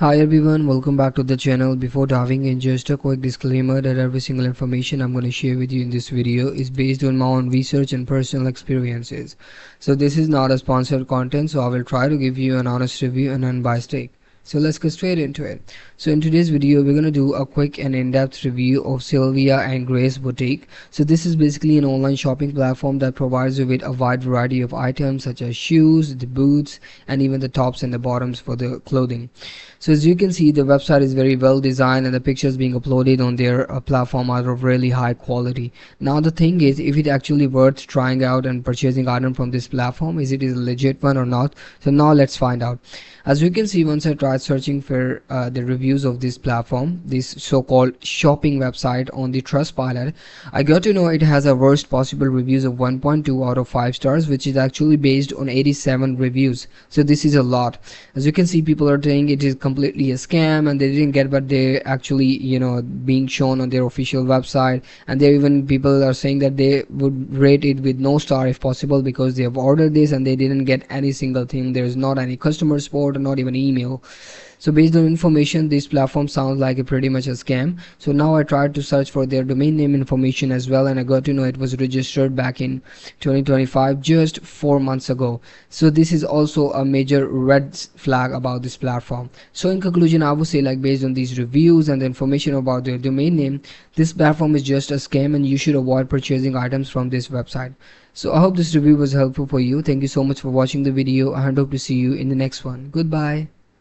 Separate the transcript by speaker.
Speaker 1: Hi everyone, welcome back to the channel. Before diving in, just a quick disclaimer that every single information I'm going to share with you in this video is based on my own research and personal experiences. So this is not a sponsored content, so I will try to give you an honest review and unbiased take. So let's get straight into it. So in today's video, we're going to do a quick and in-depth review of Sylvia and Grace Boutique. So this is basically an online shopping platform that provides you with a wide variety of items such as shoes, the boots, and even the tops and the bottoms for the clothing. So as you can see, the website is very well designed and the pictures being uploaded on their platform are of really high quality. Now the thing is, if it actually worth trying out and purchasing item from this platform, is it a legit one or not? So now let's find out. As you can see, once I tried searching for the reviews of this platform, this so-called shopping website on the Trustpilot, I got to know it has a worst possible reviews of 1.2 out of 5 stars, which is actually based on 87 reviews. So this is a lot. As you can see, people are saying it is completely a scam and they didn't get what they actually being shown on their official website, and there even people are saying that they would rate it with no star if possible because they have ordered this and they didn't get any single thing. There's not any customer support or not even email. So based on information, this platform sounds like a pretty much a scam. So now I tried to search for their domain name information as well, and I got to know it was registered back in 2025, just 4 months ago. So this is also a major red flag about this platform. So in conclusion, I would say, like, based on these reviews and the information about their domain name, this platform is just a scam and you should avoid purchasing items from this website. So I hope this review was helpful for you. Thank you so much for watching the video and hope to see you in the next one. Goodbye.